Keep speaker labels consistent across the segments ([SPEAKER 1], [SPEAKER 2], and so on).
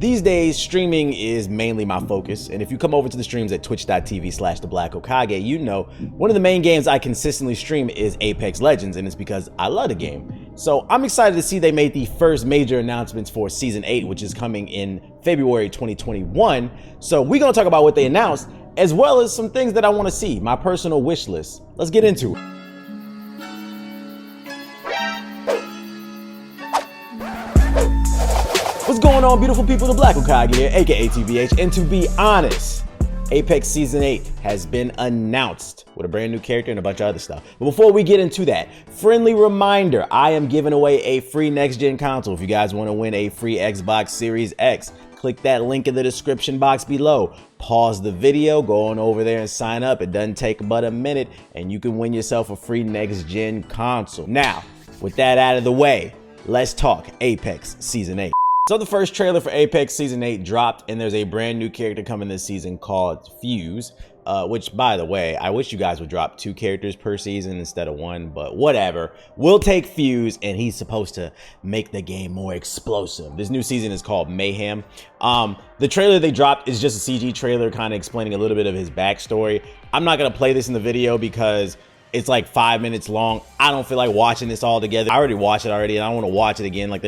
[SPEAKER 1] These days, streaming is mainly my focus, and if you come over to the streams at twitch.tv/theblack-hokage, you know one of the main games I consistently stream is Apex Legends, and it's because I love the game. So I'm excited to see they made the first major announcements for Season 8, which is coming in February 2021. So we're gonna talk about what they announced, as well as some things that I wanna see, my personal wish list. Let's get into it. What's going on, beautiful people? The Black Hokage here, aka TBH, and to be honest, Apex Season 8 has been announced with a brand new character and a bunch of other stuff. But before we get into that, friendly reminder, I am giving away a free next-gen console. If you guys want to win a free Xbox Series X, click that link in the description box below. Pause the video, go on over there and sign up. It doesn't take but a minute, and you can win yourself a free next-gen console. Now, with that out of the way, let's talk Apex Season 8. So the first trailer for Apex Season 8 dropped, and there's a brand new character coming this season called Fuse, which, by the way, I wish you guys would drop 2 characters per season instead of 1, but whatever. We'll take Fuse, and he's supposed to make the game more explosive. This new season is called Mayhem. The trailer they dropped is just a CG trailer kind of explaining a little bit of his backstory. I'm not going to play this in the video because it's like 5 minutes long. I don't feel like watching this all together. I already watched it already, and I don't want to watch it again. Like,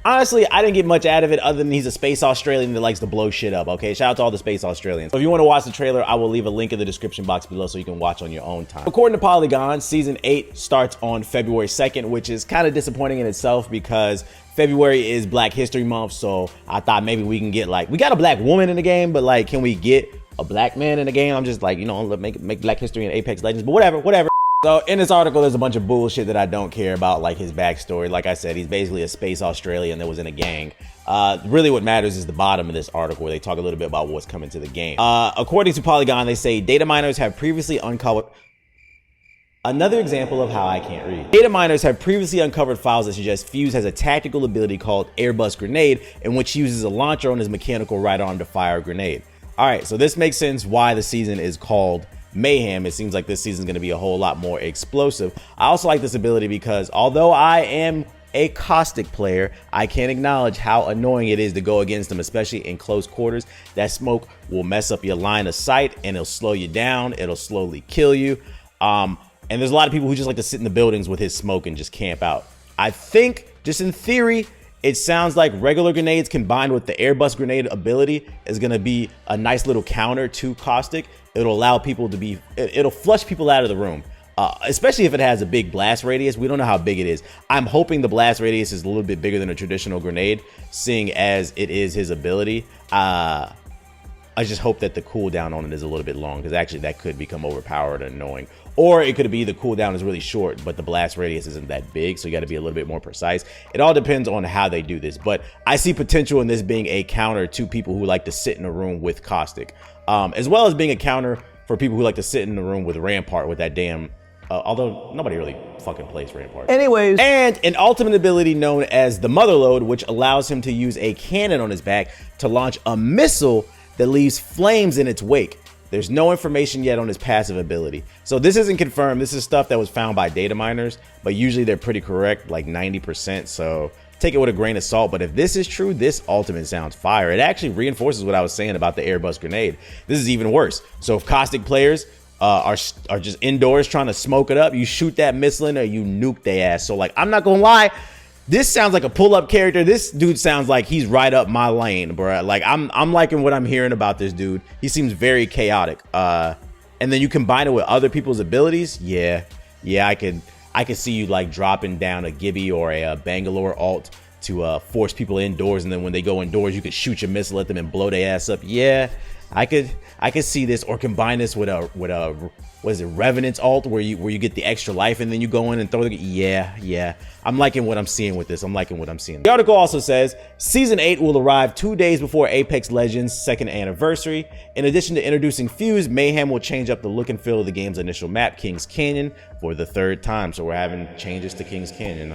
[SPEAKER 1] honestly, I didn't get much out of it other than he's a space Australian that likes to blow shit up, okay? Shout out to all the space Australians. So if you want to watch the trailer, I will leave a link in the description box below so you can watch on your own time. According to Polygon, Season 8 starts on February 2nd, which is kind of disappointing in itself because February is Black History Month, so I thought maybe we can get, like, we got a black woman in the game, but, like, can we get a black man in the game? I'm just like, you know, make Black History in Apex Legends, but whatever. So in this article, there's a bunch of bullshit that I don't care about, like his backstory. Like I said, he's basically a space Australian that was in a gang. Really what matters is the bottom of this article where they talk a little bit about what's coming to the game. According to Polygon, they say data miners have previously uncovered... Another example of how I can't read. Data miners have previously uncovered files that suggest Fuse has a tactical ability called Airbus Grenade, in which he uses a launcher on his mechanical right arm to fire a grenade. All right, so this makes sense why the season is called Mayhem. It seems like this season is going to be a whole lot more explosive. I also like this ability because although I am a caustic player, I can acknowledge how annoying it is to go against them, especially in close quarters. That smoke will mess up your line of sight and it'll slow you down. It'll slowly kill you. And there's a lot of people who just like to sit in the buildings with his smoke and just camp out. I think, just in theory, it sounds like regular grenades combined with the Airbus grenade ability is going to be a nice little counter to caustic. It'll allow people to be, it'll flush people out of the room, especially if it has a big blast radius. We don't know how big it is. I'm hoping the blast radius is a little bit bigger than a traditional grenade, seeing as it is his ability. I just hope that the cooldown on it is a little bit long, because actually that could become overpowered and annoying. Or it could be the cooldown is really short, but the blast radius isn't that big, so you got to be a little bit more precise. It all depends on how they do this, but I see potential in this being a counter to people who like to sit in a room with caustic, as well as being a counter for people who like to sit in the room with Rampart with that damn, although nobody really fucking plays Rampart. Anyways. And an ultimate ability known as the Motherload, which allows him to use a cannon on his back to launch a missile that leaves flames in its wake. There's no information yet on his passive ability. So this isn't confirmed. This is stuff that was found by data miners, but usually they're pretty correct, like 90%. So take it with a grain of salt. But if this is true, this ultimate sounds fire. It actually reinforces what I was saying about the Airbus grenade. This is even worse. So if caustic players are just indoors trying to smoke it up, you shoot that missile in or you nuke their ass. So, like, I'm not gonna lie, this sounds like a pull-up character. This dude sounds like he's right up my lane, bro. Like, I'm liking what I'm hearing about this dude. He seems very chaotic. And then you combine it with other people's abilities. Yeah, I could see you like dropping down a Gibby or a Bangalore ult to force people indoors, and then when they go indoors, you could shoot your missile at them and blow their ass up. Yeah, I could see this, or combine this with a what is it, Revenant's ult, where you get the extra life and then you go in and throw the, yeah. I'm liking what I'm seeing with this. I'm liking what I'm seeing. The article also says Season 8 will arrive 2 days before Apex Legends' 2nd anniversary. In addition to introducing Fuse, Mayhem will change up the look and feel of the game's initial map, Kings Canyon, for the 3rd time. So we're having changes to Kings Canyon.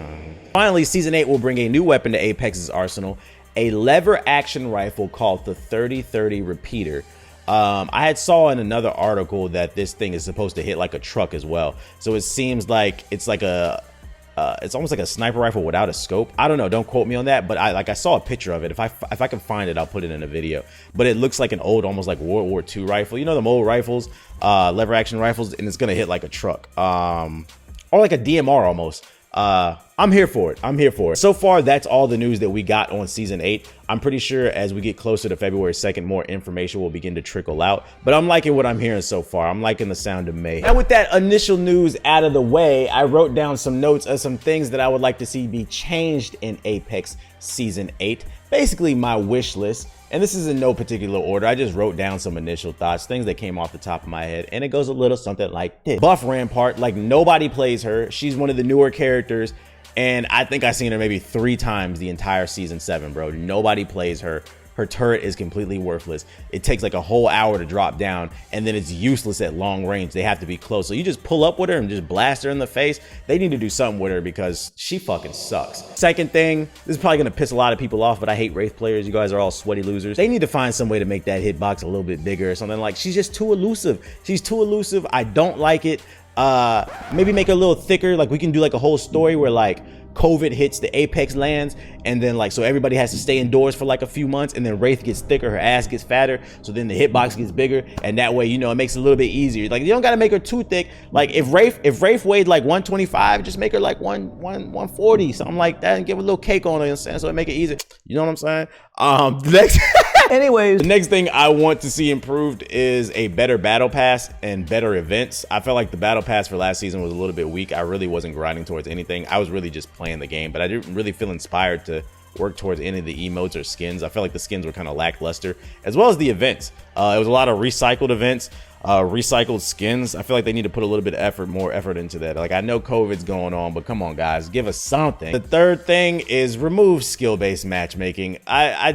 [SPEAKER 1] Finally, Season 8 will bring a new weapon to Apex's arsenal, a lever action rifle called the 3030 Repeater. I had saw in another article that this thing is supposed to hit like a truck as well. So it seems like it's like a it's almost like a sniper rifle without a scope. I don't know, don't quote me on that, but I saw a picture of it. If I can find it, I'll put it in a video. But it looks like an old, almost like World War II rifle. You know them old rifles, lever action rifles, and it's gonna hit like a truck, or like a DMR almost. I'm here for it. I'm here for it. So far, that's all the news that we got on season 8. I'm pretty sure as we get closer to February 2nd, more information will begin to trickle out. But I'm liking what I'm hearing so far. I'm liking the sound of May. Now, with that initial news out of the way, I wrote down some notes of some things that I would like to see be changed in Apex Season 8. Basically, my wish list. And this is in no particular order. I just wrote down some initial thoughts, things that came off the top of my head. And it goes a little something like this. Buff Rampart, like nobody plays her. She's one of the newer characters. And I think I've seen her maybe 3 times the entire season 7, bro. Nobody plays her. Her turret is completely worthless. It takes like a whole hour to drop down, and then it's useless at long range. They have to be close. So you just pull up with her and just blast her in the face. They need to do something with her because she fucking sucks. Second thing, this is probably gonna piss a lot of people off, but I hate Wraith players. You guys are all sweaty losers. They need to find some way to make that hitbox a little bit bigger or something. Like, she's just too elusive. She's too elusive. I don't like it. Maybe make her a little thicker. Like, we can do like a whole story where like COVID hits the Apex lands, and then like, so everybody has to stay indoors for like a few months, and then Wraith gets thicker, her ass gets fatter, so then the hitbox gets bigger, and that way, you know, it makes it a little bit easier. Like, you don't gotta make her too thick. Like, if Wraith weighed like 125, just make her like 140, something like that, and give a little cake on her, you know what I'm saying? So it make it easy. You know what I'm saying? Next anyways, the next thing I want to see improved is a better battle pass and better events. I felt like the battle pass for last season was a little bit weak. I really wasn't grinding towards anything. I was really just playing the game, but I didn't really feel inspired to work towards any of the emotes or skins. I felt like the skins were kind of lackluster, as well as the events. It was a lot of recycled events, recycled skins. I feel like they need to put a little bit of more effort into that. Like, I know COVID's going on, but come on guys, give us something. The third thing is remove skill-based matchmaking.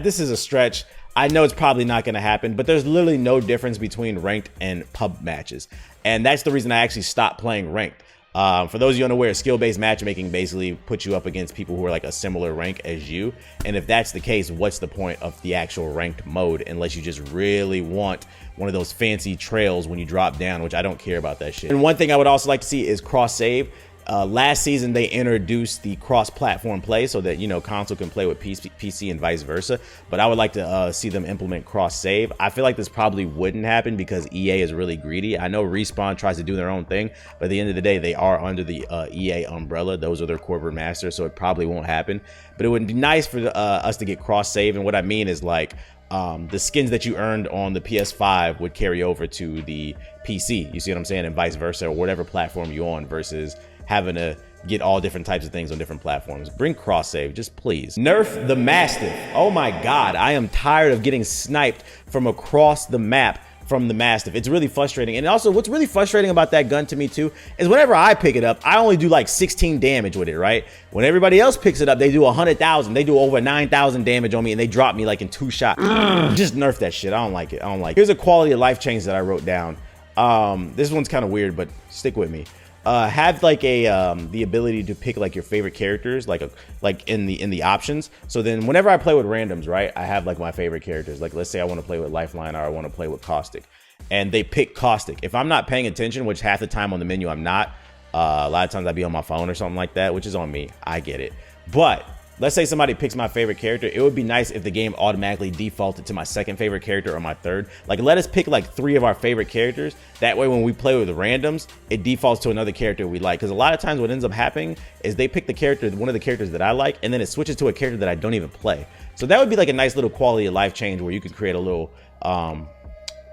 [SPEAKER 1] This is a stretch. I know it's probably not going to happen, but there's literally no difference between ranked and pub matches. And that's the reason I actually stopped playing ranked. For those of you unaware, skill-based matchmaking basically puts you up against people who are like a similar rank as you. And if that's the case, what's the point of the actual ranked mode, unless you just really want one of those fancy trails when you drop down, which I don't care about that shit. And one thing I would also like to see is cross-save. Last season, they introduced the cross-platform play so that, you know, console can play with PC and vice versa. But I would like to see them implement cross-save. I feel like this probably wouldn't happen because EA is really greedy. I know Respawn tries to do their own thing, but at the end of the day, they are under the EA umbrella. Those are their corporate masters, so it probably won't happen. But it would be nice for us to get cross-save. And what I mean is, like, the skins that you earned on the PS5 would carry over to the PC. You see what I'm saying? And vice versa, or whatever platform you're on, versus having to get all different types of things on different platforms. Bring cross save, just please. Nerf the Mastiff. Oh my God, I am tired of getting sniped from across the map from the Mastiff. It's really frustrating. And also, what's really frustrating about that gun to me too is whenever I pick it up, I only do like 16 damage with it, right? When everybody else picks it up, they do 100,000. They do over 9,000 damage on me, and they drop me like in 2 shots. Just nerf that shit. I don't like it. I don't like it. Here's a quality of life change that I wrote down. This one's kind of weird, but stick with me. Have like the ability to pick like your favorite characters, like in the options. So then whenever I play with randoms, right, I have like my favorite characters. Like, let's say I want to play with Lifeline, or I want to play with Caustic, and they pick Caustic. If I'm not paying attention, which half the time on the menu I'm not, a lot of times I'd be on my phone or something like that, which is on me. I get it. But let's say somebody picks my favorite character. It would be nice if the game automatically defaulted to my second favorite character or my third. Like, let us pick like 3 of our favorite characters. That way, when we play with the randoms, it defaults to another character we like. Because a lot of times what ends up happening is they pick the character, one of the characters that I like, and then it switches to a character that I don't even play. So that would be like a nice little quality of life change where you could create a little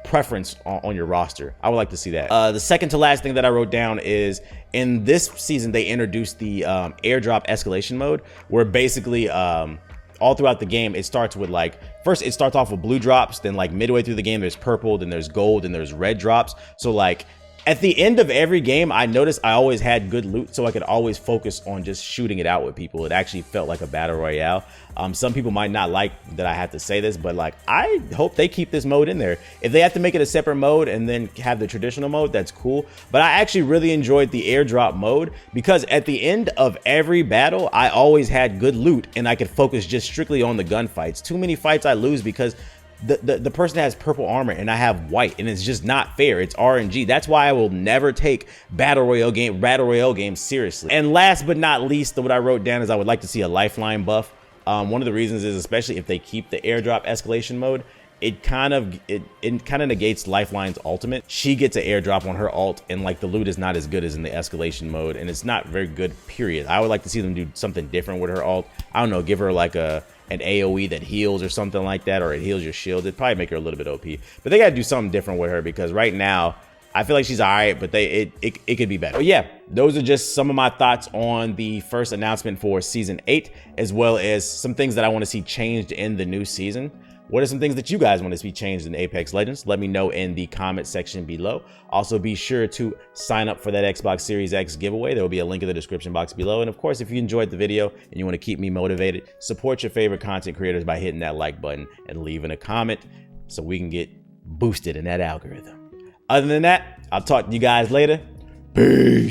[SPEAKER 1] preference on your roster. I would like to see that. The second to last thing that I wrote down is, in this season they introduced the airdrop escalation mode, where basically all throughout the game it starts with, like, first it starts off with blue drops, then like midway through the game there's purple, then there's gold, and there's red drops. So like at the end of every game, I noticed I always had good loot, so I could always focus on just shooting it out with people. It actually felt like a battle royale. Some people might not like that I have to say this, but like, I hope they keep this mode in there. If they have to make it a separate mode and then have the traditional mode, that's cool. But I actually really enjoyed the airdrop mode, because at the end of every battle, I always had good loot and I could focus just strictly on the gunfights. Too many fights I lose because the person has purple armor and I have white, and it's just not fair. It's RNG. That's why I will never take battle royale games seriously. And last but not least, what I wrote down is I would like to see a lifeline buff. One of the reasons is, especially if they keep the airdrop escalation mode, it kind of negates Lifeline's ultimate. She gets an airdrop on her ult, and like the loot is not as good as in the escalation mode, and it's not very good, period. I would like to see them do something different with her ult. I don't know, give her like an AoE that heals or something like that, or it heals your shield. It'd probably make her a little bit OP. But they gotta do something different with her, because right now I feel like she's all right, but it could be better. But yeah, those are just some of my thoughts on the first announcement for season 8, as well as some things that I want to see changed in the new season. What are some things that you guys want to see changed in Apex Legends? Let me know in the comment section below. Also, be sure to sign up for that Xbox Series X giveaway. There will be a link in the description box below. And of course, if you enjoyed the video and you want to keep me motivated, support your favorite content creators by hitting that like button and leaving a comment so we can get boosted in that algorithm. Other than that, I'll talk to you guys later. Peace.